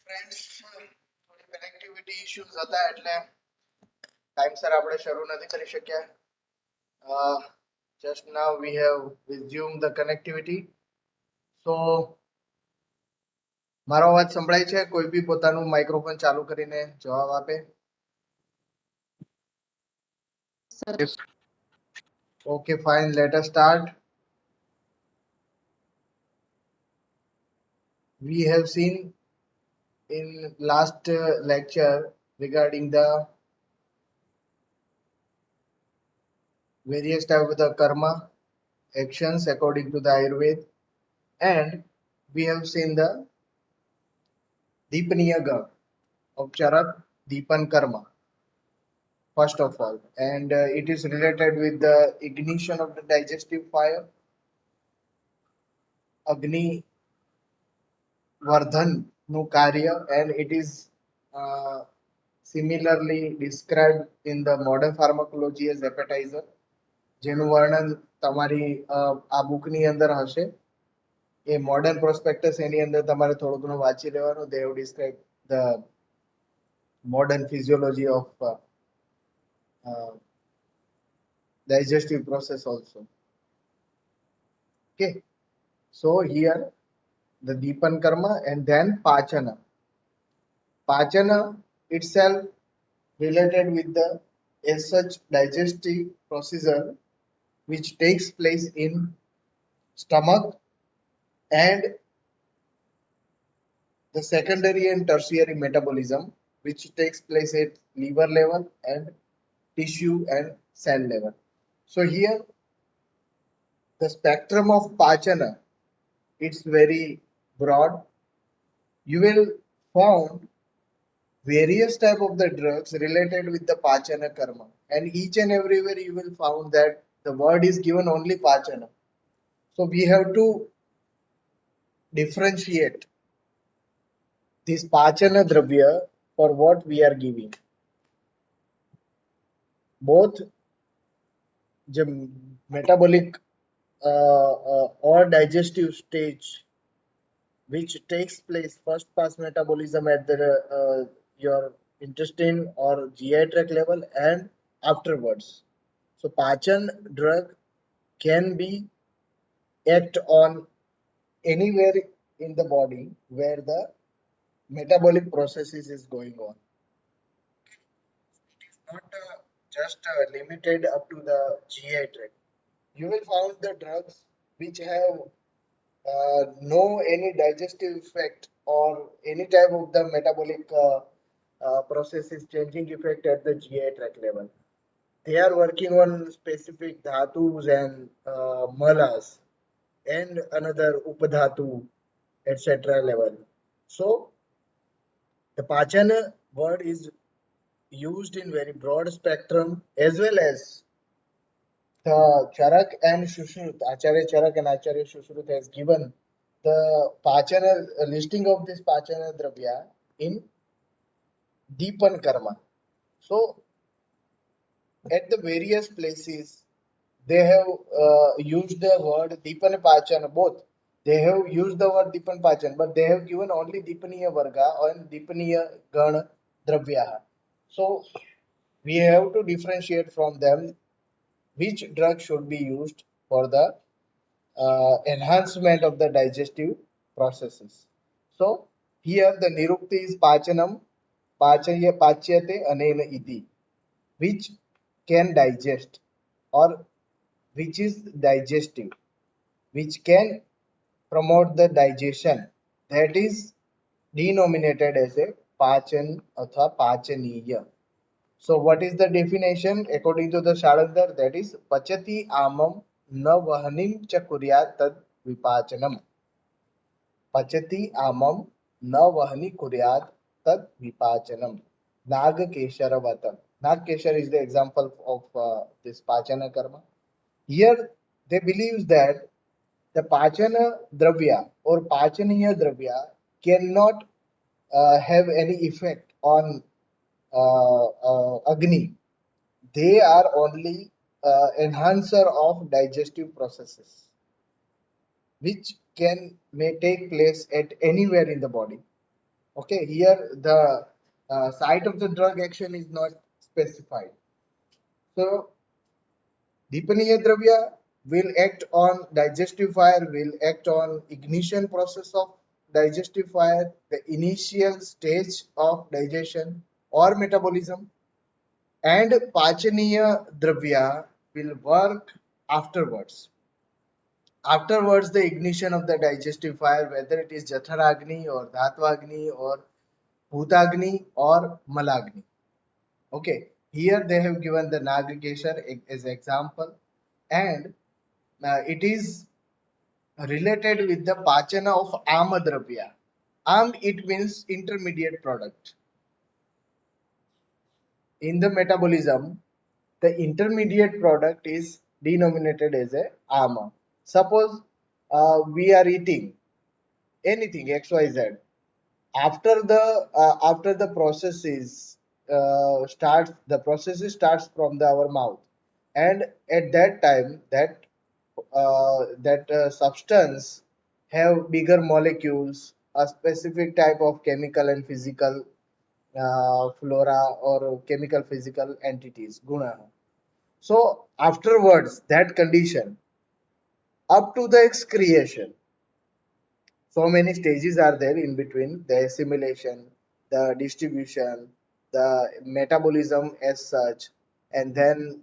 Friends થોડી connectivity issues હતા એટલે ટાઈમસર આપણે શરૂ નથી કરી શક્યા. Just now we have resumed the connectivity. સો મારો અવાજ સંભળાય છે? કોઈ બી પોતાનું માઇક્રોફોન ચાલુ કરીને જવાબ આપે. Yes. Okay, fine. Let us start. We have seen in last lecture regarding the various type of the karma actions according to the Ayurveda, and we have seen the Deepaniya Gam of Charak Deepan Karma first of all, and it is related with the ignition of the digestive fire, Agni Vardhan nu karya, and it is similarly described in the modern pharmacology as appetizer. જેનું વર્ણન તમારી આ બુકની અંદર હશે. એ modern prospectus એની અંદર તમારે થોડું ઘણું વાંચી લેવાનું. They have described the modern physiology of digestive process also. Okay, so here the Deepan Karma and then Pachana. Pachana itself related with the as such digestive procedure which takes place in stomach and the secondary and tertiary metabolism which takes place at liver level and tissue and cell level. So here the spectrum of Pachana, it's very broad. You will found various type of the drugs related with the Pachana karma, and each and everywhere you will found that the word is given only Pachana. So we have to differentiate this Pachana dravya for what we are giving. Both the metabolic or digestive stage which takes place first pass metabolism at the your intestine or GI tract level and afterwards. So Pachan drug can be act on anywhere in the body where the metabolic processes is going on. It is not just limited up to the GI tract. You will find the drugs which have no any digestive effect or any type of the metabolic processes changing effect at the GI tract level. They are working on specific dhatus and malas and another upadhatu etc. level. So the Pachana word is used in very broad spectrum as well as the Charak and Shushrut, Acharya Charak and Acharya Shushrut has given the Pachana listing of this Pachana Dravya in Deepan Karma. So at the various places they have used the word Deepan Pachana both. They have used the word Deepan Pachan, but they have given only Deepaniya Varga and Deepaniya Gana Dravya. So we have to differentiate from them which drug should be used for the enhancement of the digestive processes. So here the Nirukti is Pachanam, Pachyate Anena Iti, which can digest or which is digestive, which can promote the digestion, that is denominated as a Pachan अथवा Pachaniya. So what is the definition according to the Shalandar? That is Pachati amam na vahanim cha kuryat tad vipachanam. Pachati amam na vahani kuryat tad vipachanam. Nagakesharavata. Nagakeshar is the example of this Pachana karma. Here they believe that the Pachana dravya or Pachaniya dravya cannot have any effect on Agni. They are only enhancer of digestive processes which may take place at anywhere in the body. Okay, here the site of the drug action is not specified. So Deepaniya Dravya will act on digestive fire, will act on ignition process of digestive fire, the initial stage of digestion or metabolism, and Pachaniya Dravya will work afterwards. Afterwards, the ignition of the digestive fire, whether it is Jatharagni or Dhatvagni or Bhutagni or Malagni. Okay, here they have given the Nagakeshar as example, and it is related with the Pachana of Amadravya. It means intermediate product. In the metabolism, the intermediate product is denominated as a Ama. Suppose we are eating anything XYZ. After the process is starts, the process starts from our mouth, and at that time that substance have bigger molecules, a specific type of chemical and physical flora or chemical physical entities guna. So afterwards that condition up to the excretion, so many stages are there in between: the assimilation, the distribution, the metabolism as such, and then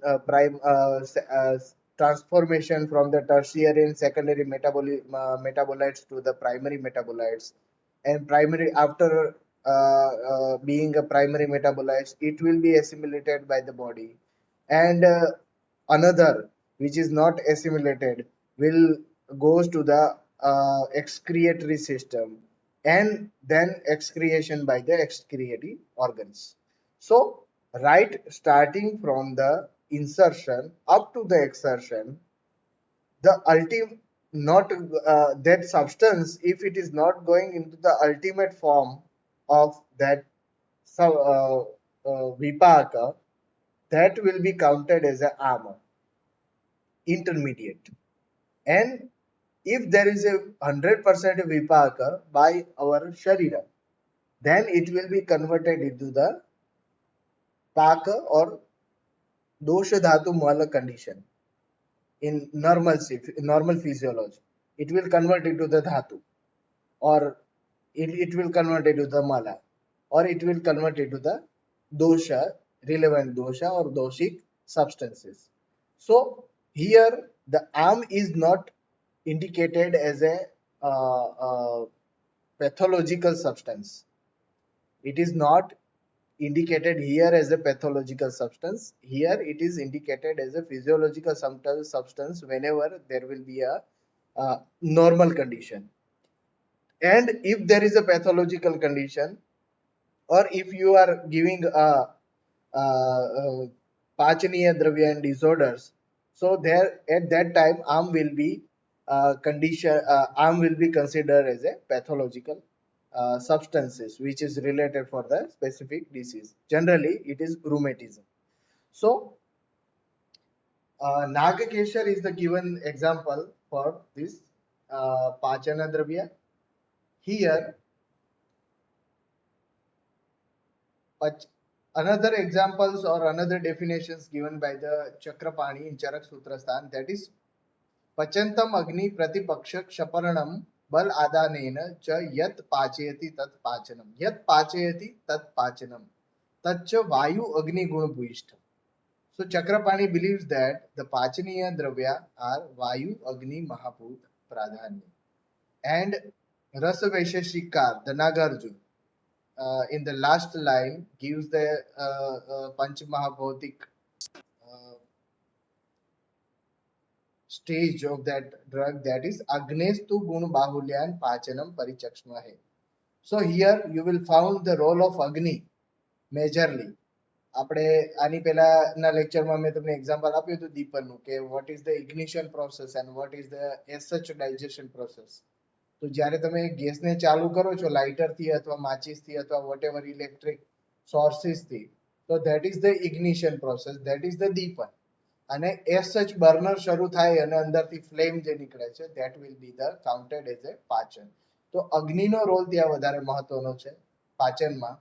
transformation from the tertiary and secondary metabolites to the primary metabolites. And primary, after being a primary metabolite, it will be assimilated by the body, and another which is not assimilated will goes to the excretory system, and then excretion by the excretory organs. So right, starting from the insertion up to the exertion, the ultimate, not that substance, if it is not going into the ultimate form of that vipaka, that will be counted as a ama, intermediate. And if there is a 100% vipaka by our sharira, then it will be converted into the paka or dosha dhatu mala condition. In normal physiology, it will convert into the dhatu, or it will convert into the mala, or it will convert into the dosha, relevant dosha or doshic substances. So here the arm is not indicated as a pathological substance. It is not indicated here as a pathological substance. Here it is indicated as a physiological substance whenever there will be a normal condition. And if there is a pathological condition, or if you are giving Pachaniya Dravya and disorders, so there at that time arm will be considered as a pathological substances which is related for the specific disease. Generally, it is rheumatism. So Nagakeshar is the given example for this Pachana Dravya. Here, but another examples or another definitions given by the Chakrapani in Charak Sutrasthan, that is Pachantam Agni Pratipakshak Shaparanam Bal Adanena Cha Yat Pachayati Tat Pachanam. Yat Pachayati Tat Pachanam. Tacha Vayu Agni Guna Bhuishtam. So Chakrapani believes that the Pachaniya Dravya are Vayu Agni Mahaput Pradhanya. And Rasa Vaisheshikar, the Nagarjuna, in the last line gives the Panch Mahabhotik uh, stage of that drug, that is Agnestu Gun Bahulyan Pachanam Parichakshmahe. So here you will find the role of Agni majorly. આપણે આની પહેલાના લેક્ચરમાં મેં તમને example આપ્યું હતું દીપનનું, કે what is the ignition process and what is the as સચ ડાયજેશન પ્રોસેસ. તો જ્યારે તમે ગેસને ચાલુ કરો છો લાઇટરથી અથવા માચિસથી અથવા વોટ એવર ઇલેક્ટ્રિક સોર્સિસથી, તો that is the ignition process, that is the deepan. અને એઝ સચ બર્નર શરૂ થાય અને અંદરથી ફ્લેમ જે નીકળે છે, that will be the counted as a પાચન. તો અગ્નિનો રોલ ત્યાં વધારે મહત્વનો છે. પાચનમાં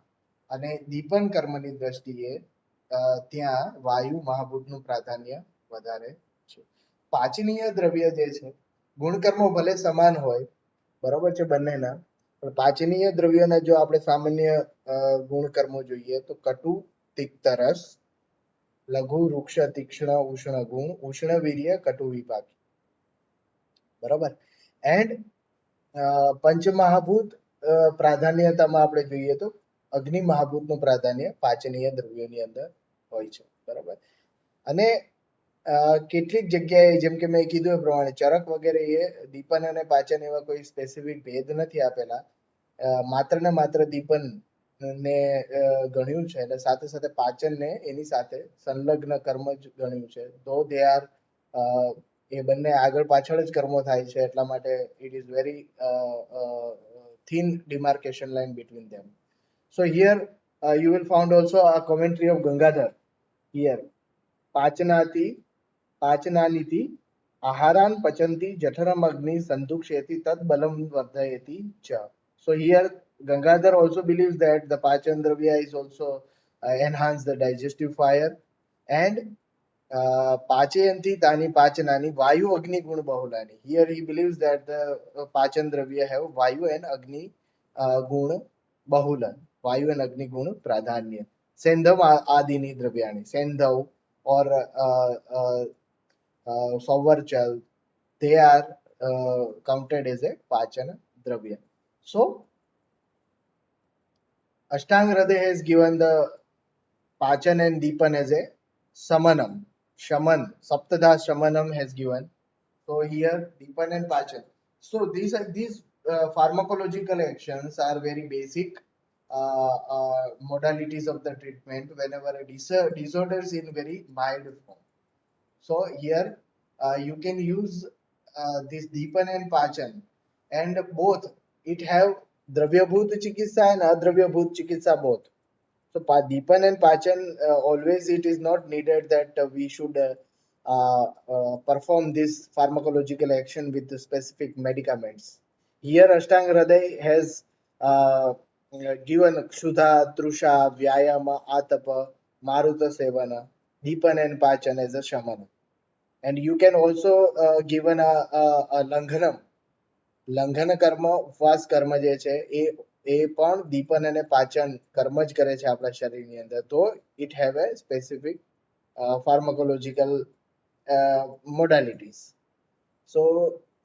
અને દીપન કર્મની દ્રષ્ટિએ ત્યાં વાયુ મહાભૂતનું પ્રાધાન્ય વધારે છે. પાચનીય દ્રવ્ય જે છે ગુણકર્મો ભલે સમાન હોય બરોબર છે બંનેના, પણ પાચનીય દ્રવ્યોના જો આપણે સામાન્ય ગુણકર્મો જોઈએ તો કટુ, તિક્ત રસ, લઘુ, વૃક્ષ, તીક્ષ્ણ, ઉષ્ણ ગુણ, ઉષ્ણ વીર્ય, કટુ વિપાકી. બરોબર. એન્ડ પંચમહાભૂત પ્રાધાન્યતામાં આપણે જોઈએ તો અગ્નિ મહાભૂતનું પ્રાધાન્ય પાચનીય દ્રવ્યોની અંદર હોય છે. બરોબર. અને કેટલીક જગ્યાએ જેમ કે મેં કીધું એ પ્રમાણે ચરક વગેરે એ દીપન અને પાચન એવા કોઈ સ્પેસિફિક ભેદ નથી આપેલા, માત્ર ને માત્ર દીપન ને ગણ્યું છે અને સાથે સાથે પાચનને એની સાથે સંલગ્ન કર્મ જ ગણ્યું છે. ધો દે આર એ બંને આગળ પાછળ જ કર્મો થાય છે એટલા માટે it is very thin demarcation line between them. So here you will find also a commentary of Gangadhar here. પાચનાથી પાચનાનીતિ આહારાન પચંતી જઠરમ અગ્નિ સંતુક્ષેતિ તદ બલમ વર્ધયતિ ચ. So here Gangadhar also believes that the pachan dravya is also enhance the digestive fire, and પાચયંતી તાની પાચનાની વાયુ અગ્નિ ગુણ બહુલાની. Here he believes that the pachan dravya have vayu and agni ગુણ બહુલન, વાયુ and અગ્નિ ગુણ પ્રાધાન્ય. સેંધવ આદિની દ્રવ્યાણી, સેંધવ or Sovarchal, they are counted as a Pachana Dravya. So, Ashtang Hriday has given the Pachan and Deepan as a Samanam. Shaman, Saptada Shamanam has given. So here Deepan and Pachan. So these pharmacological actions are very basic modalities of the treatment whenever a disorder is in very mild form. So here you can use this Deepan and Pachan, and both it have Dravyabhut Chikitsa and Adravyabhut Chikitsa both. So Deepan and Pachan always it is not needed that we should perform this pharmacological action with the specific medicaments. Here Ashtanga Hriday has given Kshuddha, Trusha, Vyayama, Atapa, Maruta Sevana, Deepan and Pachan as a Shamana. And you can also given a Langhanam. લંઘન કર્મ ઉપવાસ કર્મ જે છે એ પણ દીપન અને પાચન કર્મ જ કરે છે આપણા શરીરની અંદર. તો ઇટ હેવ એ સ્પેસિફિક ફાર્માકોલોજીકલ મોડાલિટીઝ. સો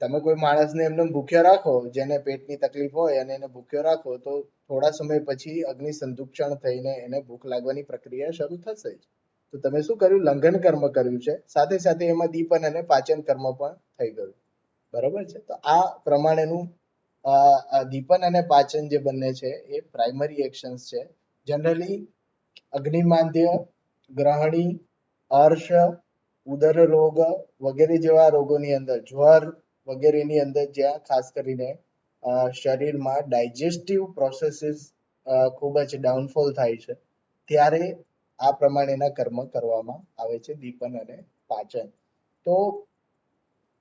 તમે કોઈ માણસને એમને ભૂખ્યો રાખો, જેને પેટની તકલીફ હોય અને એને ભૂખ્યો રાખો તો થોડા સમય પછી અગ્નિ સંદુક્ષણ થઈને એને ભૂખ લાગવાની પ્રક્રિયા શરૂ થશે. તો તમે શું કર્યું? લંઘન કર્મ કર્યું છે, સાથે સાથે એમાં દીપન અને પાચન કર્મ પણ થઈ ગયું. બરોબર છે. તો આ પ્રમાણેનું દીપન અને પાચન જે બંને છે એ પ્રાઇમરી એક્શન્સ છે. જનરલી અગ્નિમાંદ્ય, ગ્રહણી, અર્શ, ઉદર રોગ વગેરે જેવા રોગોની અંદર, જ્વર વગેરેની અંદર જ્યાં ખાસ કરીને શરીરમાં ડાયજેસ્ટિવ પ્રોસેસીસ ખૂબ જ ડાઉનફોલ થાય છે ત્યારે આ પ્રમાણેના કર્મ કરવામાં આવે છે, દીપન અને પાચન. તો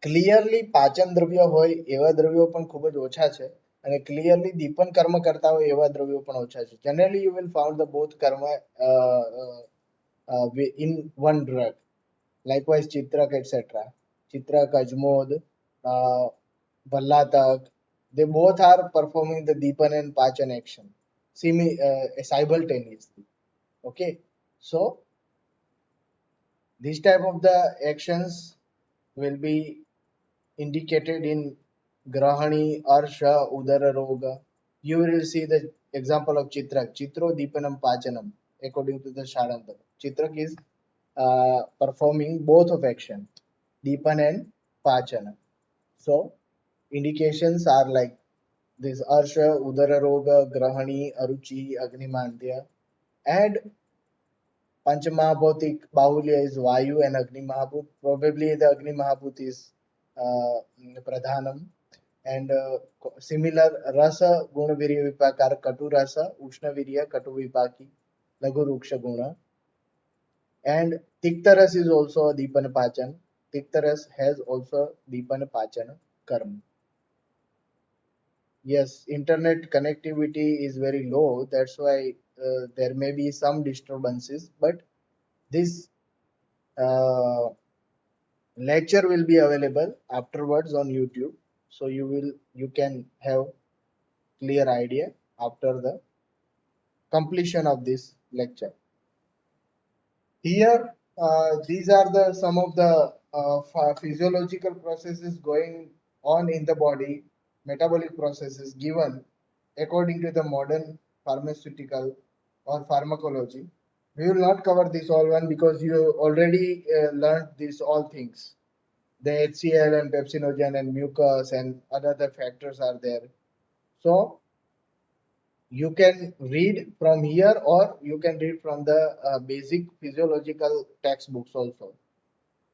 ક્લિયરલી પાચન દ્રવ્ય હોય એવા દ્રવ્યો પણ ખૂબ જ ઓછા છે અને ક્લિયરલી દીપન કર્મ કરતા હોય એવા દ્રવ્યો પણ ઓછા છે. Generally you will found the both કર્મ in one drug. Likewise ચિત્રક etc. ચિત્રક, અજમોદ, ભલ્લાતક, they both are performing the deepan and pachan action simultaneously. Okay, so this type of the actions will be indicated in grahani, arsha, udara roga. You will see the example of chitrak, chitro deepanam pachanam. According to the Sharantam, chitrak is performing both of action, deepan and pachana. So indications are like this: arsha, udara roga, grahani, aruchi, agnimandya. And Panchamahabhutik Bahulya is Vayu and Agni Mahabhut. Probably the Agni Mahabhut is Pradhanam. And similar Rasa Guna Virya Vipakar Katu Rasa, Ushna Virya Katu Vipaki, Lagu Ruksha Guna. And Tiktaras is also a Deepana Pachan. Tiktaras has also Deepana Pachana Karma. Yes, internet connectivity is very low. That's why there may be some disturbances, but this uh, lecture will be available afterwards on YouTube. So you can have clear idea after the completion of this lecture. Here, these are the some of the physiological processes going on in the body, metabolic processes given according to the modern pharmaceutical or pharmacology. We will not cover this all one because you already learned these all things. The HCl and pepsinogen and mucus and other factors are there. So you can read from here or you can read from the basic physiological textbooks also.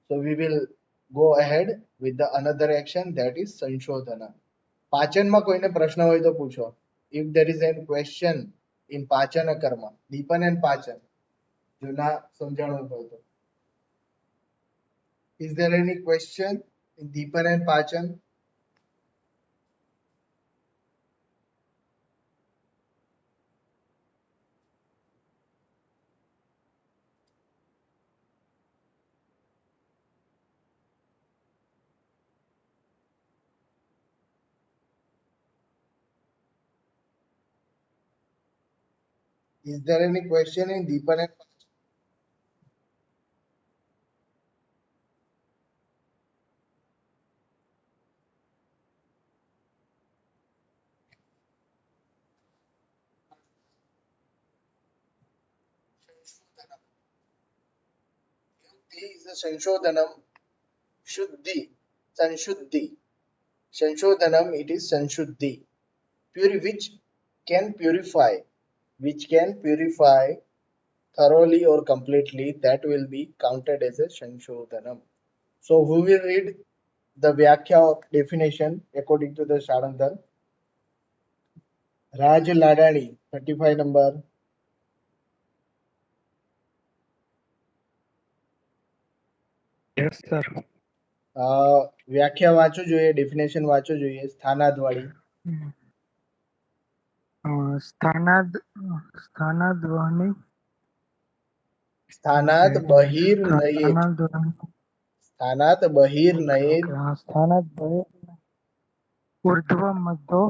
So we will go ahead with the another action, that is સંશોધન. પાચનમાં કોઈને પ્રશ્ન હોય તો પૂછો. If there is any question in પાચન કર્મ, Deepan and પાચન, જો ના સમજાણું હોય તો. Is there any question in Deepan and પાચન? Is there any question in Deepan and પાચન? Is the સંશોધનમ શુદ્ધિ, સંશુદ્ધિ. Sanshothanam, it is Sanshuddhi. Which can purify, which can purify thoroughly or completely, that will be counted as a Sanshothanam. So who will read the Vyakhya of definition according to the Sharandhar? Raj Ladani, 35 number. Yes, sir. વ્યાખ્યા વાંચવું જોઈએ, definition વાંચવું જોઈએ, સ્થાનાદ વાળી. સ્થાનાદ્વહની સ્થાનાત બહિર નયેત, સ્થાનાદ્વહની સ્થાનાત બહિર નયેત. સ્થાનાદ્વય ऊर्ध्व मध्यो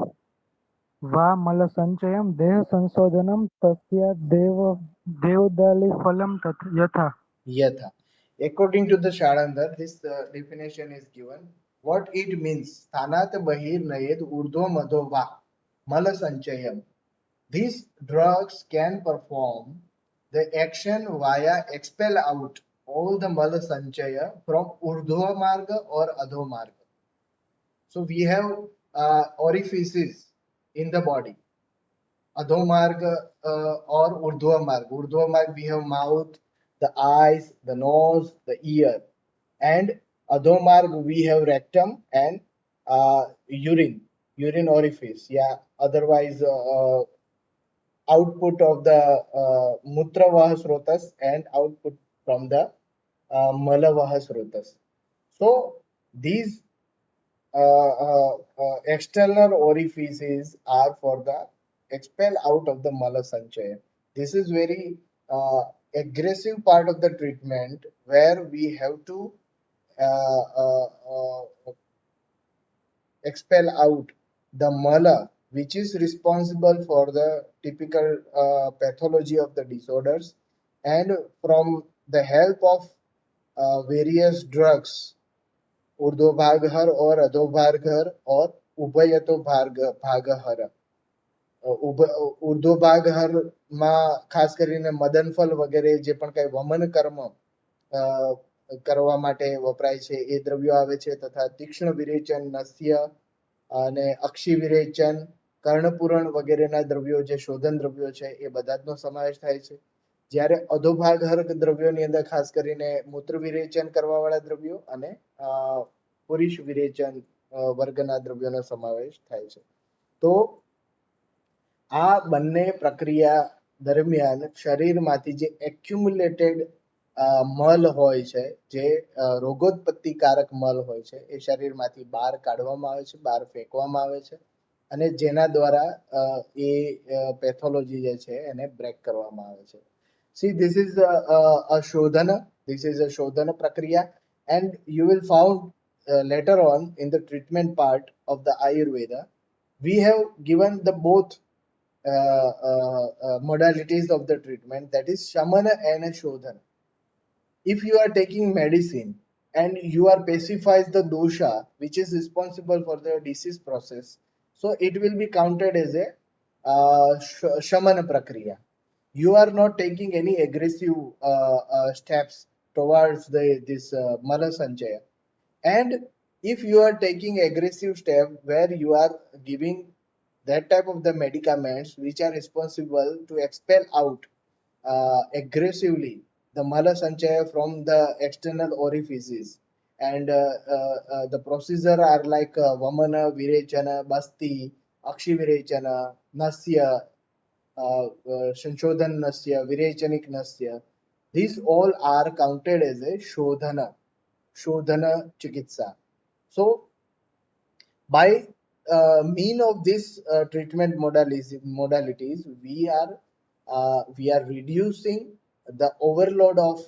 वा मलसञ्चयं देहसंशोधनं तस्य देवदलिफलं यथा. Yatha. According to the Shalandhar, this definition is given. What it means? Sthanat bahir nayed urdhva madho va mala sanchayam. These drugs can perform the action via expel out all the mala sanchaya from urdhva marga or adho marga. So we have orifices in the body. Adho marg or urdhva marg. Urdhva marg we have mouth, the eyes, the nose, the ear, and adho marg we have rectum and urine orifice. Yeah, otherwise output of the mutra vahasrotas and output from the mala vahasrotas. So these external orifices are for the expel out of the mala sanchaya. This is very aggressive part of the treatment where we have to uh, uh, uh, expel out the mala, which is responsible for the typical pathology of the disorders, and from the help of various drugs, ऊर्ध्व भागहर और अधोभागहर और उभयतो भागहर. ઉર્ધ્વ ભાગહરમાં ખાસ કરીને મદનફલ વગેરે જે પણ કઈ વમન કર્મ કરવા માટે વપરાય છે એ દ્રવ્યો આવે છે, તથા તીક્ષ્ણ વિરેચન, નસ્ય અને અક્ષી વિરેચન, કર્ણપૂરણ વગેરેના દ્રવ્યો જે શોધન દ્રવ્યો છે એ બધા જનો સમાવેશ થાય છે. જ્યારે અધોભાગહર દ્રવ્યોની અંદર ખાસ કરીને મૂત્ર વિરેચન કરવા વાળા દ્રવ્યો અને પુરુષ વિરેચન વર્ગના દ્રવ્યોનો સમાવેશ થાય છે. તો આ બંને પ્રક્રિયા દરમિયાન શરીરમાંથી જે એક્યુમ્યુલેટેડ મલ હોય છે, જે રોગોત્પત્તિકારક મલ હોય છે, એ શરીરમાંથી બહાર કાઢવામાં આવે છે, બહાર ફેંકવામાં આવે છે. અને જેના દ્વારા એ પેથોલોજી જે છે એને બ્રેક કરવામાં આવે છે. See, this is a shodhana. This is a shodhana prakriya, and you will found later on in the treatment part of the Ayurveda, we have given the both modalities of the treatment, that is shamana and shodhana. If you are taking medicine and you are pacifies the dosha which is responsible for the disease process, so it will be counted as a shamana prakriya. You are not taking any aggressive steps towards this mala sanchaya. And if you are taking aggressive step where you are giving that type of the medicaments which are responsible to expel out aggressively the mala sanchaya from the external orifices, and the procedure are like vamana virechana basti akshi virechana nasya Shanshodhan Nasya, Virechanik Nasya. These all are counted as a Shodhana Chikitsa. So, by mean of this treatment modalities, we are reducing the overload of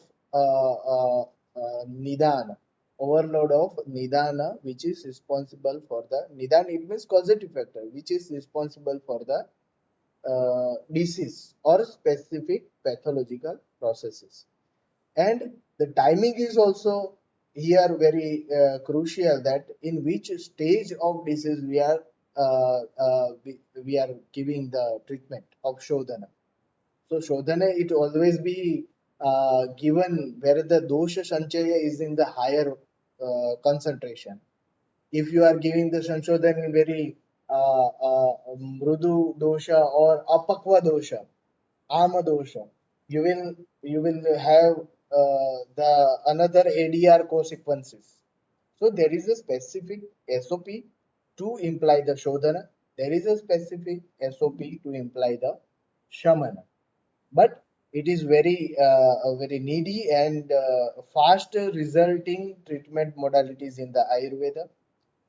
nidana, overload of nidana, which is responsible for the nidana. It means causative factor, which is responsible for the disease or specific pathological processes. And the timing is also here very crucial, that in which stage of disease we are giving the treatment of shodhana. So shodhana it always be given where the dosha sanchaya is in the higher concentration. If you are giving the Sanshodhan in very mrudu dosha or apakva dosha, ama dosha, you will have the another ADR consequences. So there is a specific SOP to imply the Shodhana. There is a specific SOP to imply the Shamana. But it is very very needy and fast resulting treatment modalities in the Ayurveda.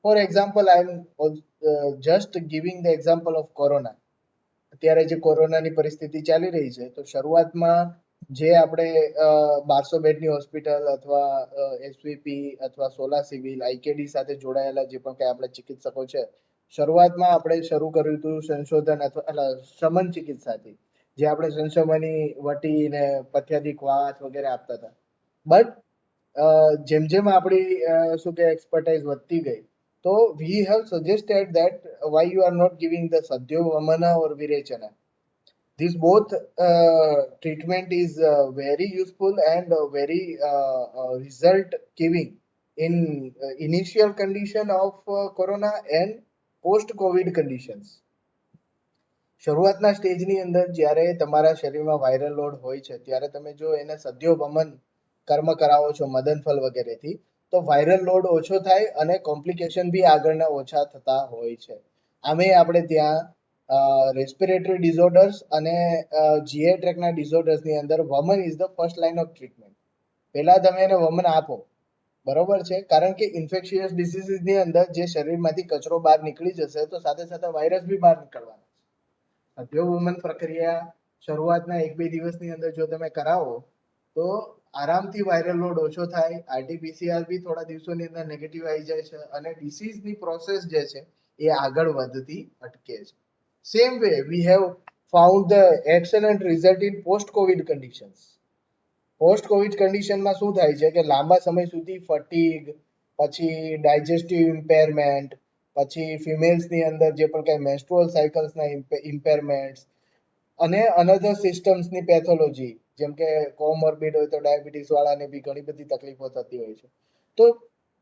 For example, I'm just giving the example of corona. અત્યારે જે કોરોનાની પરિસ્થિતિ ચાલી રહી છે, તો શરૂઆતમાં જે આપણે 1200 બેડની હોસ્પિટલ અથવા એસવીપી અથવા સોલા સિવિલ આઈકેડી સાથે જોડાયેલા જે પણ કંઈ આપણે ચિકિત્સકો છે, શરૂઆતમાં આપણે શરૂ કર્યું હતું સંશોધન અથવા શમન ચિકિત્સાથી, જે આપણે સંશમની વટી ને પથ્યાદિક વાત વગેરે આપતા હતા. બટ જેમ જેમ આપણી શું કે એક્સપર્ટાઇઝ વધતી ગઈ, so we have suggested that why you are not giving the Sadhyo Vamana or Virechana. This both treatment is very useful and very result giving in initial condition of corona and post COVID conditions. શરૂઆતના સ્ટેજની અંદર જ્યારે તમારા શરીરમાં viral load હોય છે, ત્યારે તમે જો એને સદ્યો વમન કર્મ કરાવો છો મદનફલ વગેરેથી, તો વાયરલ લોડ ઓછો થાય અને કોમ્પ્લિકેશન બી આગળના ઓછા થતા હોય છે. આમે આપણે ત્યાં રેસ્પિરેટરી ડિઝોર્ડર્સ અને જીઆઈ ટ્રેકના ડિઝોર્ડર્સની અંદર vaman is the first line of treatment. પહેલા તમે એને વમન આપો, બરોબર છે, કારણ કે ઇન્ફેક્શિયસ ડિસીઝની અંદર જે શરીરમાંથી કચરો બહાર નીકળી જશે, તો સાથે સાથે વાયરસ બી બહાર નીકળવાનો. સદ્યોવમન પ્રક્રિયા શરૂઆતના 1-2 દિવસની અંદર જો તમે કરાવો, તો આરામથી વાયરલ લોડ ઓછો થાય, આરટીપીસીઆર બી થોડા દિવસોની અંદર નેગેટિવ આવી જાય છે અને ડિસીઝની પ્રોસેસ જે છે એ આગળ વધતી અટકે છે. Same way we have found the excellent result in post covid conditions. Post covid કન્ડિશનમાં શું થાય છે કે લાંબા સમય સુધી ફટીગ, પછી ડાયજેસ્ટિવ ઇમ્પેરમેન્ટ, પછી ફિમેલ્સની અંદર જે પણ કંઈ મેન્સ્ટ્રુઅલ સાયકલ્સના ઇમ્પેરમેન્ટ્સ અને અનધર સિસ્ટમ્સની પેથોલોજી, જેમ કે કોમોર્બિડ હોય તો ડાયાબિટીસ વાળાને બી ઘણી બધી તકલીફો થતી હોય છે. તો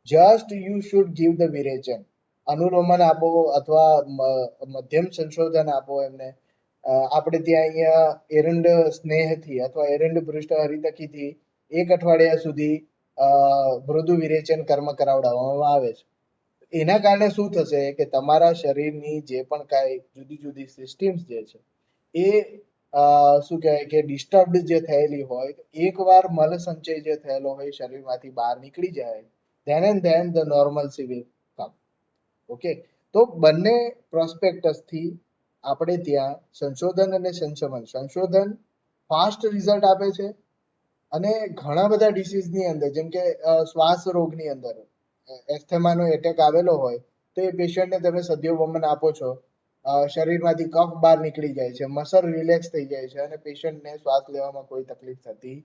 just you should give the virechan, અનુલોમન આપો અથવા મધ્યમ સંશોધન આપો એમને. આપણે ત્યાં અહીંયા એરંડ સ્નેહથી અથવા એરંડ પૃષ્ઠ હરિતકીથી 1 અઠવાડિયા સુધી મૃદુ વિરેચન કર્મ કરાવડાવવામાં આવે છે. એના કારણે શું થશે કે તમારા શરીરની જે પણ કાંઈ જુદી જુદી સિસ્ટમ્સ જે છે એ શું કહેવાય કે ડિસ્ટર્બડ જે થયેલી હોય, એકવાર મલ સંચય જે થયેલો હોય શરીરમાંથી બહાર નીકળી જાય, then and then the normalcy will come. Okay, તો બંને પ્રોસ્પેક્ટસથી આપણે ત્યાં સંશોધન અને સંશોધન ફાસ્ટ રિઝલ્ટ આપે છે અને ઘણા બધા ડિસીઝની અંદર જેમ કે શ્વાસ રોગની અંદર એસ્થેમાનો એટેક આવેલો હોય તો એ પેશન્ટને તમે સદ્યો વમન આપો છો, શરીરમાંથી કફ બહાર નીકળી જાય છે, મસલ રિલેક્સ થઈ જાય છે અને પેશન્ટને શ્વાસ લેવામાં કોઈ તકલીફ થતી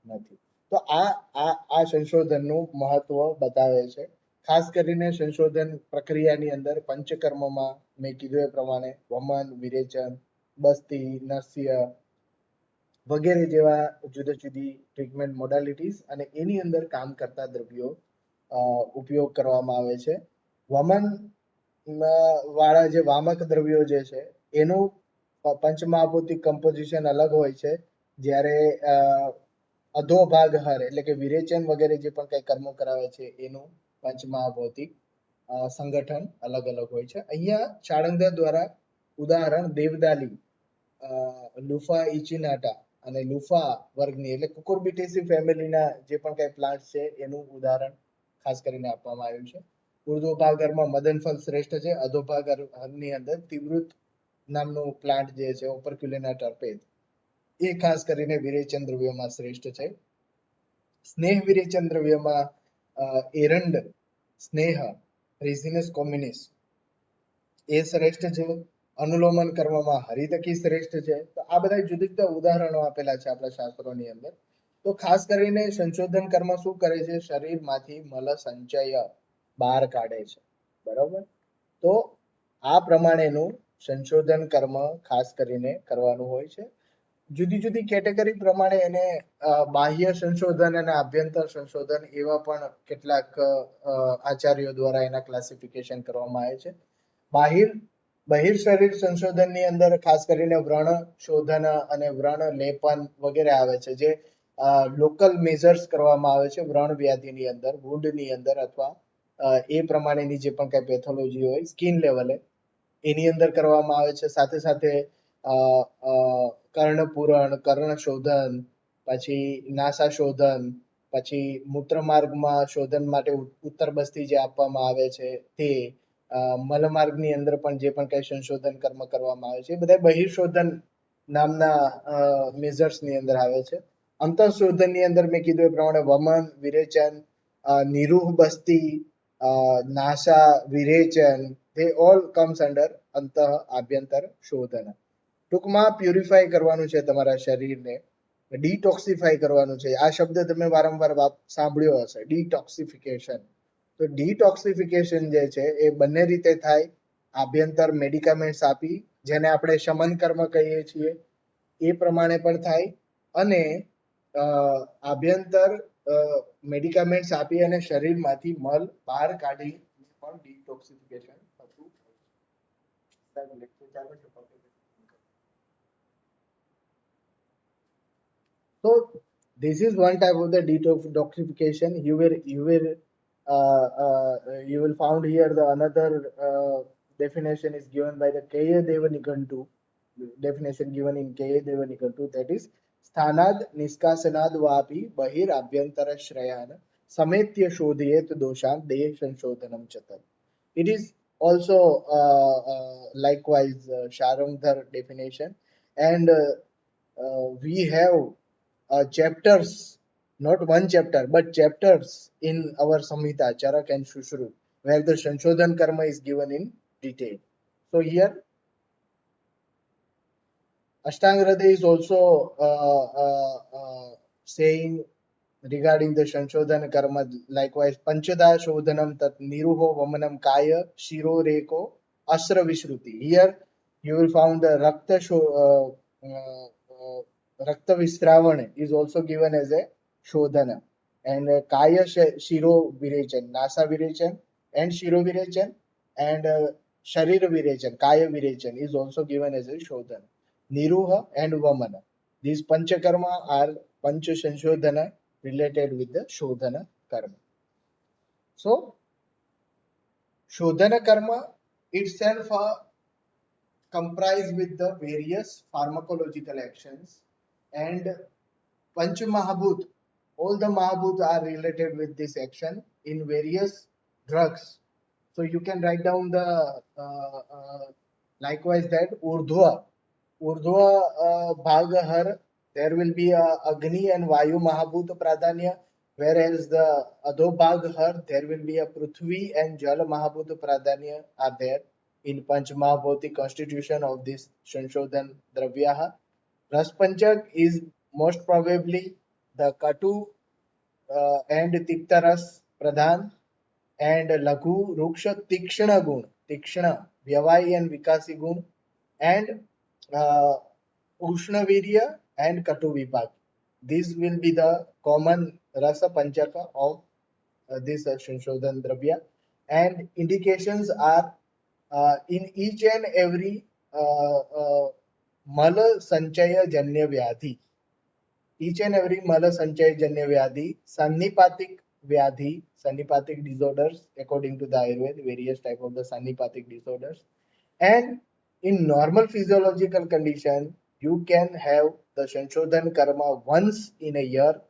નથી. તો આ સંશોધનનું મહત્વ બતાવે છે. ખાસ કરીને સંશોધન પ્રક્રિયાની અંદર પંચકર્મમાં મેં કીધું એ પ્રમાણે વમન, વિરેચન, બસ્તી, નસ્ય વગેરે જેવા જુદી જુદી ટ્રીટમેન્ટ મોડાલિટીઝ અને એની અંદર કામ કરતા દ્રવ્યો ઉપયોગ કરવામાં આવે છે. વમન વાળા જે વામક દ્રવ્યો જે છે એનું પંચમહાભૂતિક કમ્પોઝિશન અલગ હોય છે, જ્યારે અધોભાગ હર એટલે કે વિરેચન વગેરે જે પણ કઈ કર્મો કરાવે છે એનું પંચમહાભૌતિક સંગઠન અલગ અલગ હોય છે. અહીંયા શાળંગર દ્વારા ઉદાહરણ દેવદાલી, લુફા ઇચિનાટા અને લુફા વર્ગની એટલે કુકુરબિટેસી ફેમિલીના જે પણ કઈ પ્લાન્ટ છે એનું ઉદાહરણ ખાસ કરીને આપવામાં આવ્યું છે. ઉર્ધ્વભાગરમાં મદનફલ શ્રેષ્ઠ છે. અધોભાગની અંદર તિવૃત નામનું પ્લાન્ટ જે છે ઓપરક્યુલેના ટર્પેજ એ ખાસ કરીને વિરેચન દ્રવ્યોમાં શ્રેષ્ઠ છે. સ્નેહ વિરેચન દ્રવ્યમાં એરંડ, સ્નેહ, રેઝિનસ કોમ્યુનિસ એ શ્રેષ્ઠ છે. અનુલોમન કરવામાં હરિતકી શ્રેષ્ઠ છે. તો આ બધા જુદા જુદા ઉદાહરણો આપેલા છે આપણા શાસ્ત્રોની અંદર. તો ખાસ કરીને સંશોધન કર્મ શું કરે છે? શરીરમાંથી મલ સંચય બહાર કાઢે છે. બરોબર. તો આ પ્રમાણેનું સંશોધન કર્મ ખાસ કરીને કરવાનું હોય છે. જુદી જુદી કેટેગરી પ્રમાણે એને બાહ્ય સંશોધન અને આભ્યંતર સંશોધન એવા પણ કેટલાક આચાર્યો દ્વારા એના ક્લાસિફિકેશન કરવામાં આવે છે. બહિર શરીર સંશોધનની અંદર ખાસ કરીને વ્રણ શોધન અને વ્રણ લેપન વગેરે આવે છે, જે લોકલ મેઝર્સ કરવામાં આવે છે વ્રણ વ્યાધિની અંદર, વુન્ડની અંદર અથવા એ પ્રમાણેની જે પણ કઈ પેથોલોજી હોય સ્કિન લેવલે એની અંદર કરવામાં આવે છે. સાથે સાથે કર્ણપુરણ, કર્ણ શોધન, પછી નાસા શોધન, પછી મૂત્રમાર્ગમાં શોધન માટે ઉત્તર બસ્તી જે આપવામાં આવે છે તે, મલમાર્ગની અંદર પણ જે પણ કઈ સંશોધન કર્મ કરવામાં આવે છે એ બધા બહિર્શોધન નામના મેઝર્સની અંદર આવે છે. અંતઃશોધનની અંદર મેં કીધું એ પ્રમાણે વમન, વિરેચન, નિરૂહ બસ્તી, નાસા, વિરેચન, they all comes under અંતઃ આભ્યંતર શોધન. ટૂંકમાં પ્યુરિફાય કરવાનું છે તમારા શરીરને, ડિટોક્સિફાય કરવાનું છે. આ શબ્દ તમે વારંવાર સાંભળ્યો હશે, ડિટોક્સિફિકેશન. તો ડિટોક્સિફિકેશન જે છે એ બંને રીતે થાય. આભ્યંતર મેડિકામેન્ટ્સ આપી, જેને આપણે શમન કર્મ કહીએ છીએ, એ પ્રમાણે પણ થાય. અને આભ્યંતર મેડિકામેન્ટ્સ આપી અને શરીરમાંથી મલ બહાર કાઢી પણ ડિટોક્સિફિકેશન થતું હોય છે. So this is one type of the detoxification. You will found here the another definition is given by the K.A. Devanikantu. Definition given in K.A. Devanikantu, that is स्थानाद निष्कासनाद वापि बहिराभ्यंतर श्रेयान समेत्य शोधयेत दोषान देह संशोधनम चतत. It is also likewise Sharangdhar definition, and we have chapters, not one chapter, but chapters in our Samhita, Charak and Shushru, where the Shanshodhan Karma is given in detail. So here, Ashtanga is also saying regarding the Shanshodhan Karma, likewise, Panchada Shodhanam Tat Niruho Vamanam Kaya Shiro Reko Asra Vishruti. Here you will find the Rakta Vistravana is also given as a Shodhana. And Kaya Shiro Virechan, Nasa Virechan and Shiro Virechan, and Sharira Virechan, Kaya Virechan is also given as a Shodhana. Niruha and Vamana. These Panchakarma are Pancha Shanshodhana related with the Shodhana Karma. So, Shodhana Karma itself comprised with the various pharmacological actions, and Panch Mahabhut, all the Mahabhut are related with this action in various drugs. So you can write down the likewise that urdhva bhag har, there will be a Agni and Vayu Mahabhut Pradanya, whereas the Adho bhag har, there will be a Prithvi and Jal Mahabhut Pradanya are there in Panch Mahabhuti constitution of this Shanshodhan Dravyaha. Raspanchak is most probably the Katu and Tiktaras Pradhan and Laghu Ruksha Tikshana Gun, Tikshana, Vyavai and Vikasi Gun, and uh, Ushnavirya and Katu Vibhag. These will be the common Rasa Panchaka of this Shanshodhan Dravya. And indications are in each and every Mala Sanchaya Janya Vyadhi, each and every Mala Sanchay Janya Vyadhi, Sannipatic disorders, according to the Ayurveda, various type of the Sannipatic disorders. And in normal physiological condition, you can have the Shanshodhan Karma once in a year.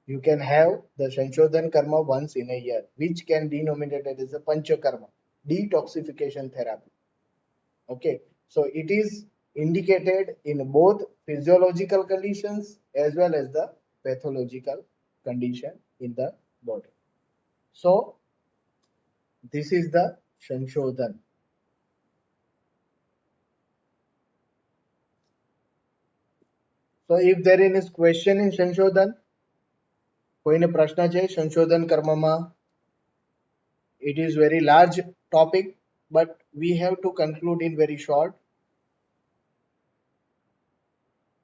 You can have the Shanshodhan Karma once in a year, which can be denominated as a Panchakarma, detoxification therapy. Okay, so it is indicated in both physiological conditions as well as the pathological condition in the body. So this is the Shanshodhan. So if there is question in Shanshodhan, કોઈને પ્રશ્ન છે સંશોધન કર્મમાં? It is very large topic, but we have to conclude in very short.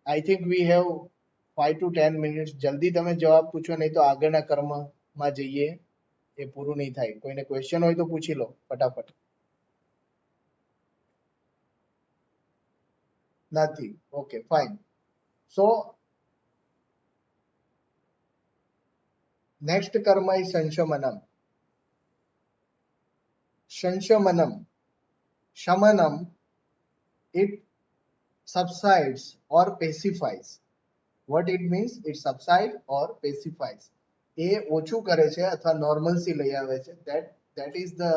I think we have 5 to 10 minutes. જલ્દી તમે જવાબ પૂછો, નહીં તો આગળના કર્મમાં જઈએ, એ પૂરું નહીં થાય. કોઈને ક્વેશ્ચન હોય તો પૂછી લો ફટાફટ. નથી? Okay, fine. So next karma is Shanshamanam. Shanshamanam. Shamanam, it subsides or pacifies. What it means? It subsides or pacifies. એ ઓછું કરે છે અથવા normalcy લઈ આવે છે. That is the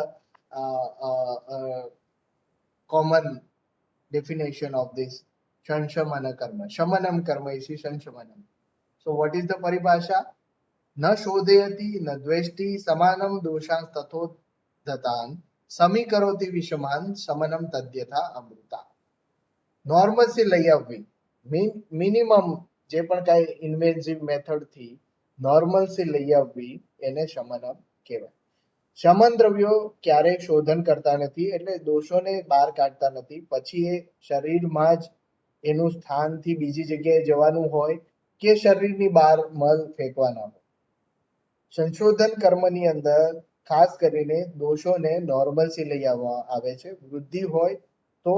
common definition of this Shanshamana karma. Shamanam karma is Shanshamanam. So what is the paribhasha? न शोधयति न द्वेष्टि समानं दोषान् तथोद्धतान् समीकरोति विषमान् शमनं तद्यथा अमृता. નોર્મલસી લઈ આવવી, મિનિમમ જે પણ કાંઈ ઇન્વેન્સિવ મેથડથી નોર્મલસી લઈ આવવી એને શમનમ કહેવાય. શમન દ્રવ્યો ક્યારેય શોધન કરતા નથી, એટલે દોષોને બહાર કાઢતા નથી. પછી એ શરીરમાં જ એનું સ્થાનથી બીજી જગ્યાએ જવાનું હોય કે શરીરની બહાર મલ ફેંકવાના હોય. સંશોધન કર્મની અંદર ખાસ કરીને દોષોને નોર્મલસી લઈ આવે છે. વૃદ્ધિ હોય તો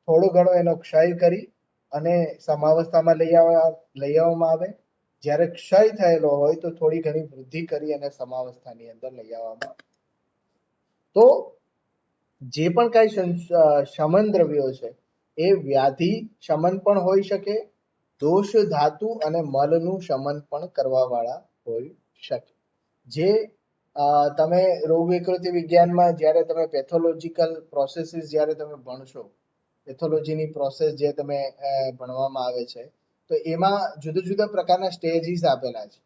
થોડો ઘણો એનો ક્ષય કરી અને સમાવસ્થામાં લઈ આવવામાં આવે. જ્યારે ક્ષય થયેલો હોય તો થોડી ઘણી વૃદ્ધિ કરી અને સમાવસ્થાની અંદર લઈ આવવામાં. તો જે પણ કાંઈ શમન દ્રવ્યો છે એ વ્યાધિ શમન પણ હોઈ શકે, દોષ ધાતુ અને મલનું શમન પણ કરવા વાળા હોઈ શકે. જે તમે રોગ વિકૃતિ વિજ્ઞાનમાં જ્યારે તમે પેથોલોજીકલ પ્રોસેસીસ જ્યારે તમે ભણશો, પેથોલોજીની પ્રોસેસ જે તમે ભણવામાં આવે છે, તો એમાં જુદા જુદા પ્રકારના સ્ટેજીસ આપેલા છે.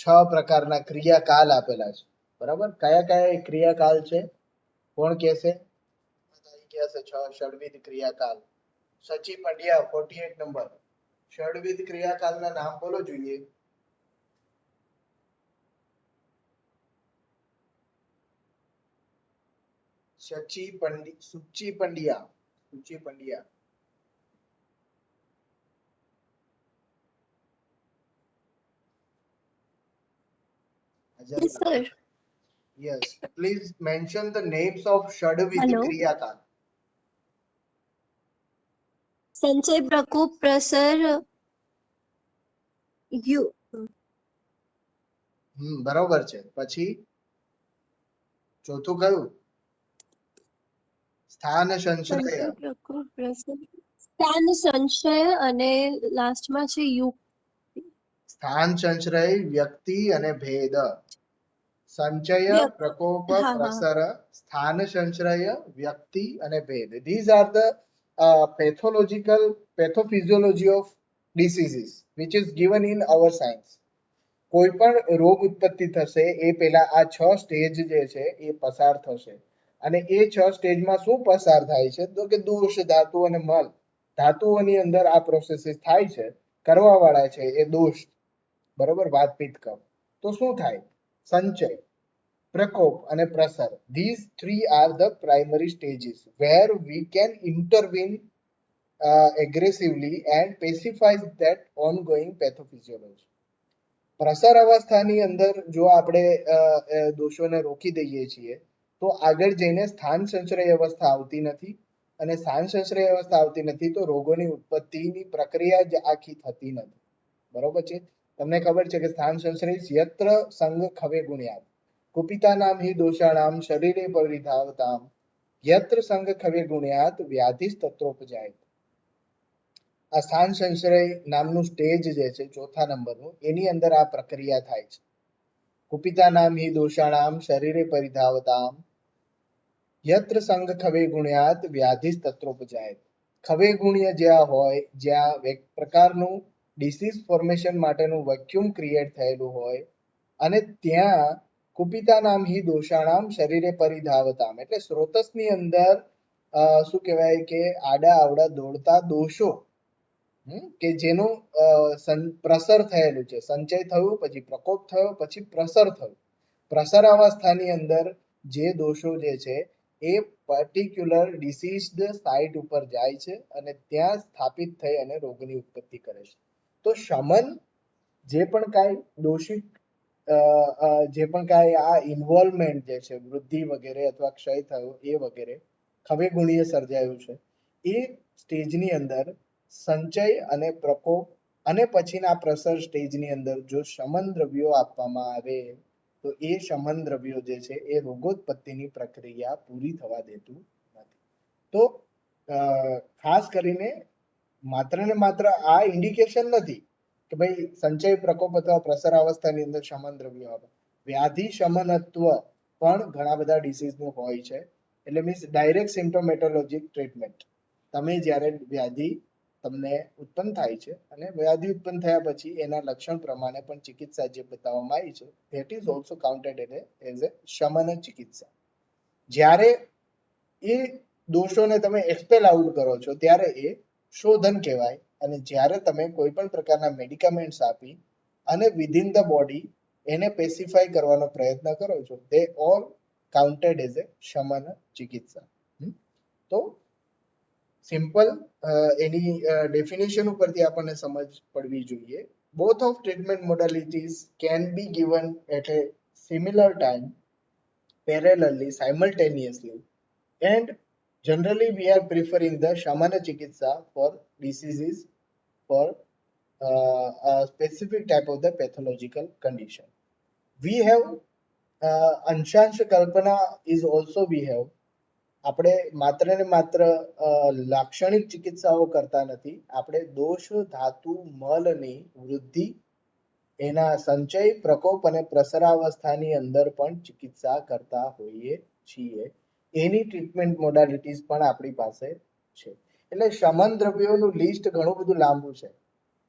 6 પ્રકારના ક્રિયાકાલ આપેલા છે. બરાબર? કયા કયા એ ક્રિયાકાલ છે? કોણ કહેશે? કહેશે 6 ષડવિધ ક્રિયાકાલ. સચી પંડ્યા 48 નંબર. ષડવિધ ક્રિયાકાલના નામ બોલો જોઈએ. સુચી Pandya. Yes, sir. Yes, please mention the names of षडविध Hello. क्रियाकाल. संचय, प्रकोप, प्रसर, यु બરોબર છે. પછી ચોથું કયું? સ્થાન સંશ્રય. સંચય, પ્રકોપ, પ્રસર, સ્થાન સંશય અને લાસ્ટમાં છે યુક્તિ. સ્થાન સંશ્રય, વ્યક્તિ અને ભેદ. સંચય, વ્યક્ત પ્રકોપ, હા હા પ્રસર, સ્થાન સંશ્રય, વ્યક્તિ અને ભેદ. These are the pathological pathophysiology of diseases which is given in our science. કોઈ પણ રોગ ઉત્પત્તિ થશે એ પહેલા આ 6 સ્ટેજ જે છે એ પસાર થશે અને એ 6 સ્ટેજમાં શું પસાર થાય છે તો કે દોષ, ધાતુ અને મલ. ધાતુઓની અંદર આ પ્રોસેસીસ થાય છે, કરવાવાળા છે એ દોષ, બરોબર, વાતપિત્ત કફ. તો શું થાય? સંચય, પ્રકોપ અને પ્રસર. These three are the primary stages where we can intervene aggressively and pacify that ongoing pathophysiology. પ્રસર અવસ્થાની અંદર જો આપણે દોષોને રોકી દઈએ છીએ તો આગળ જઈને સ્થાન સંશ્રય અવસ્થા આવતી નથી અને સ્થાન સંશ્રય અવસ્થા આવતી નથી તો રોગોની ઉત્પત્તિની પ્રક્રિયા જ આખી થતી નથી. બરોબર છે? તમને ખબર છે કે સ્થાન સંશ્રય યત્ર સંગ ખવે ગુણ્યાત કુપિતાનામ હિ દોષાણામ શરીરે પરિધાવતામ યત્ર સંગ ખવે ગુણ્યાત વ્યાધિ તત્રોપજાય. આ સ્થાન સંશ્રય નામનું સ્ટેજ જે છે ચોથા નંબરનું, એની અંદર આ પ્રક્રિયા થાય છે. કુપિતાનામ હિ દોષાણામ શરીરે પરિધાવતામ યત્ર સંગ ખવે ગુણ્યાત વ્યાધિ તત્રોપજાય. ખવે ગુણ્ય જ્યાં હોય, જ્યાં એક પ્રકારનું ડિસીઝ ફોર્મેશન માટેનું વેક્યુમ ક્રિએટ થયેલું હોય અને ત્યાં કુપિતા નામ હિ દોષાણામ શરીરે પરિધાવતામ એટલે સ્રોતસની અંદર શું કહેવાય કે આડા આવડા દોડતા દોષો કે જેનું પ્રસર થયેલું છે, સંચય થયું પછી પ્રકોપ થયો પછી પ્રસર થયું. પ્રસર અવસ્થાની અંદર જે દોષો જે છે એ પર્ટિક્યુલર ડિસીઝડ સાઇટ ઉપર જાય છે અને ત્યાં સ્થાપિત થઈ અને રોગની ઉત્પત્તિ કરે છે. તો શમન જે પણ કાંઈ દોષિત જે પણ કાંઈ આ ઇન્વોલ્વમેન્ટ જે છે વૃદ્ધિ વગેરે અથવા ક્ષય થયો એ વગેરે ખવે ગુણીય સર્જાયું છે એ સ્ટેજની અંદર સંચય અને પ્રકોપ અને પછીના પ્રસર સ્ટેજની અંદર જો શમન દ્રવ્યો આપવામાં આવે તો એ શમન દ્રવ્યો જે છે એ રોગોત્પત્તિની પ્રક્રિયા પૂરી થવા દેતું નથી. તો ખાસ કરીને માત્ર ને માત્ર આ ઇન્ડિકેશન નથી કે ભાઈ સંચય, પ્રકોપ અથવા પ્રસર અવસ્થાની અંદર શમન દ્રવ્યો આવે. વ્યાધિ શમનત્વ પણ ઘણા બધા ડિસીઝનું હોય છે. એટલે મીન્સ ડાયરેક્ટ સિમ્પ્ટોમેટોલોજી ટ્રીટમેન્ટ. તમે જ્યારે વ્યાધિ તમને ઉત્પન્ન થાય છે અને વ્યાધિ ઉત્પન્ન થયા પછી એના લક્ષણ પ્રમાણે પણ ચિકિત્સા જે બતાવવામાં આવી છે that is also counted as a શમન ચિકિત્સા. જ્યારે એ દોષોને તમે એક્સપેલ આઉટ કરો છો ત્યારે એ શોધન કહેવાય અને જ્યારે તમે કોઈ પણ પ્રકારના મેડિકામેન્ટ્સ આપી અને વિધિન ધ બોડી એને પેસિફાઈ કરવાનો પ્રયત્ન કરો છો તે ઓલ કાઉન્ટેડ એઝ એ શમન ચિકિત્સા. તો સિમ્પલ એની ડેફિનેશન ઉપરથી આપણને સમજ પડવી જોઈએ. Both of treatment modalities can be given at a similar time, parallelly, simultaneously, and generally we are preferring the shamana chikitsa for diseases for a specific type of the pathological condition. We have anshansha kalpana is also we have. આપણે માત્ર ને માત્ર લાક્ષણિક ચિકિત્સાઓ કરતા નથી, આપણે દોષ, ધાતુ, મલની વૃદ્ધિ, એના સંચય, પ્રકોપ અને પ્રસરાવસ્થાની અંદર પણ ચિકિત્સા કરતા હોઈએ છીએ. એની ટ્રીટમેન્ટ મોડાલિટીઝ પણ આપણી પાસે છે. એટલે શમન દ્રવ્યોનું લિસ્ટ ઘણું બધું લાંબુ છે.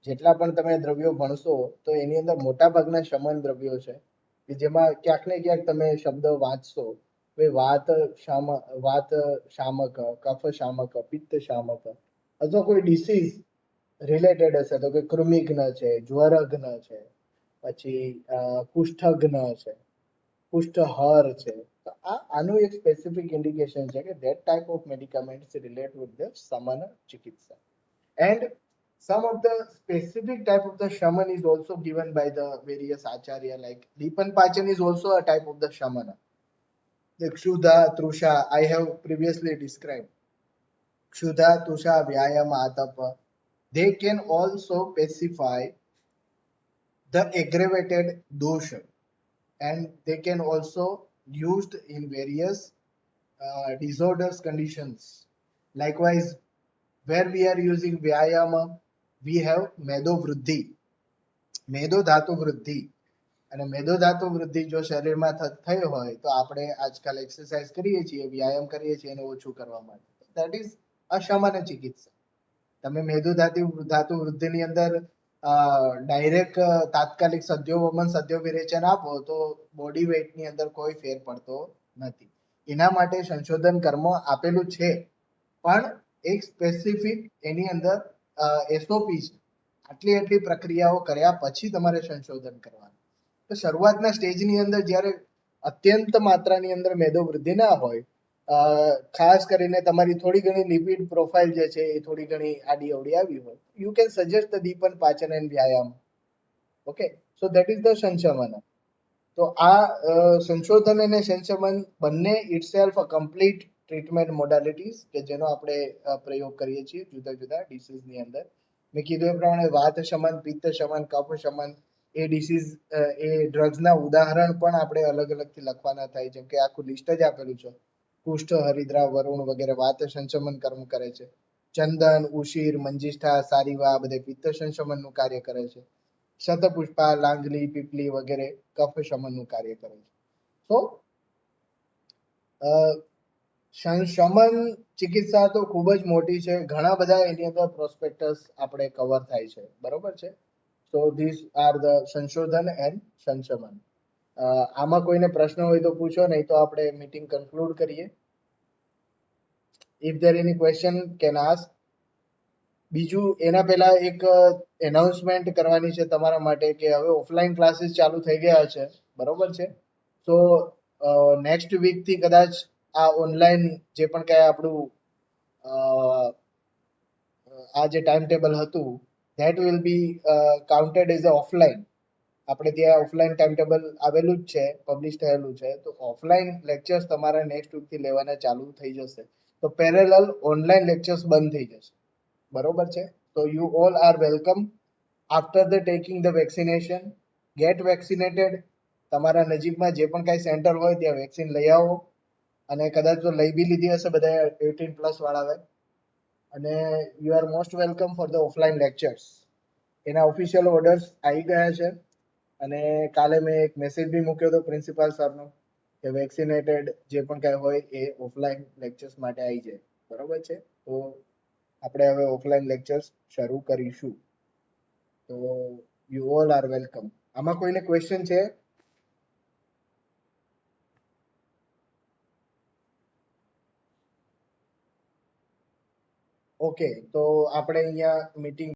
જેટલા પણ તમે દ્રવ્યો ભણશો તો એની અંદર મોટા ભાગના શમન દ્રવ્યો છે કે જેમાં ક્યાંક ને ક્યાંક તમે શબ્દ વાંચશો વાત શામક, કફ શામક, પિત્ત શામક અથવા કોઈ ડિસીઝ રિલેટેડ હશે તો કે કૃમિઘ્ન છે, જ્વરઘ્ન છે, પછી કુષ્ઠઘ્ન છે, કુષ્ઠહર છે. તો આનું એક સ્પેસિફિક ઇન્ડિકેશન છે કે that type of medicaments relate with the samana chikitsa. And some of the specific type of the shaman is also given by the various acharya, like Dipan Pachan is also a type of the shamana. The Kshuddha, Trusha, I have previously described. Kshuddha, Trusha, Vyayama, Atapa, they can also pacify the aggravated dosha and they can also used in various disorders conditions. Likewise, where we are using Vyayama, we have Medo Vruddhi, Medo Dhatu Vruddhi. અને મેદોધાતુ વૃદ્ધિ જો શરીરમાં થઈ હોય તો આપણે આજકાલ exercise કરીએ છીએ, વ્યાયામ કરીએ છીએ એને ઓછું કરવા માટે. દેટ ઇઝ અસામાન્ય ચિકિત્સા. તમે ધાતુ વૃદ્ધિની અંદર ડાયરેક્ટ તાત્કાલિક સદ્યો વમન સદ્યો વિરેચન આપો તો બોડી વેઇટની અંદર કોઈ ફેર પડતો નથી. એના માટે સંશોધન કર્મ આપેલું છે, પણ એક સ્પેસિફિક એની અંદર એસઓપી છે. આટલી આટલી પ્રક્રિયાઓ કર્યા પછી તમારે સંશોધન કરવાનું. તો શરૂઆતના સ્ટેજની અંદર જ્યારે અત્યંત માત્રાની અંદર મેદો વૃદ્ધિ ના હોય, ખાસ કરીને તમારી થોડી ઘણી લિપિડ પ્રોફાઇલ જે છે એ થોડી ઘણી આડી અવડી આવી હોય, you can suggest the deepan pachan and vyayam. Okay, so that is the sanshaman. તો આ સંશોધન અને સંશમન બંને itself a complete treatment modalities કે જેનો આપણે પ્રયોગ કરીએ છીએ જુદા જુદા ડિસીઝની અંદર. મેં કીધું એ પ્રમાણે વાત શમન, પિત્ત શમન, કફ શમન, એ ડિસીઝ એ ડ્રગ્સના ઉદાહરણ પણ આપણે અલગ અલગથી લખવાના થાય, જેમ કે આખું લિસ્ટ જ આપેલું છે. કુષ્ઠ, હરિદ્રા, વરુણ વગેરે વાત સંશમન કર્મ કરે છે. ચંદન, ઉશીર, મંજિષ્ઠા, સારીવા આ બધે પિત્ત સંશમનનું કાર્ય કરે છે. શતપુષ્પા, લાંગલી, પીપલી વગેરે કફ શમનનું કાર્ય કરે છે. તો શમન ચિકિત્સા તો ખૂબ જ મોટી છે, ઘણા બધા એની અંદર પ્રોસ્પેક્ટસ આપણે કવર થાય છે, બરોબર છે. સો ધીસ આર ધ સંશોધન એન્ડ સંશમન. આમાં કોઈને પ્રશ્ન હોય તો પૂછો, નહીં તો આપણે મીટિંગ કન્ક્લુડ કરીએ. If there any question can ask. બીજું એના પહેલા એક એનાઉન્સમેન્ટ કરવાની છે તમારા માટે કે હવે ઓફલાઈન ક્લાસીસ ચાલુ થઈ ગયા છે, બરોબર છે. તો નેક્સ્ટ વીકથી કદાચ આ ઓનલાઈન જે પણ કાંઈ આપણું આ જે ટાઈમ ટેબલ હતું that will be counted as a offline. આપણે ત્યાં ઓફલાઈન ટાઈમ ટેબલ આવેલું જ છે, પબ્લિશ થયેલું છે. તો ઓફલાઈન લેક્ચર્સ તમારા નેક્સ્ટ વીકથી લેવાના ચાલુ થઈ જશે. તો પેરેલલ ઓનલાઈન લેક્ચર્સ બંધ થઈ જશે, બરોબર છે. તો you all are welcome after the taking the vaccination. Get vaccinated. તમારા નજીકમાં જે પણ કાંઈ સેન્ટર હોય ત્યાં વેક્સિન લઈ આવો, અને કદાચ તો લઈ બી લીધી હશે બધા 18+ વાળાએ. અને you are most welcome for the offline lectures. એના ઓફિશિયલ ઓર્ડર્સ આવી ગયા છે, અને કાલે મેં એક મેસેજ બી મૂક્યો હતો પ્રિન્સિપાલ સરનો કે વેક્સિનેટેડ જે પણ કાંઈ હોય એ ઓફલાઈન લેક્ચર્સ માટે આવી જાય, બરોબર છે. તો આપણે હવે ઓફલાઈન લેક્ચર્સ શરૂ કરીશું. તો યુ ઓલ આર વેલકમ. આમાં કોઈને ક્વેશ્ચન છે? ઓકે, તો આપણે અહીંયા મીટિંગ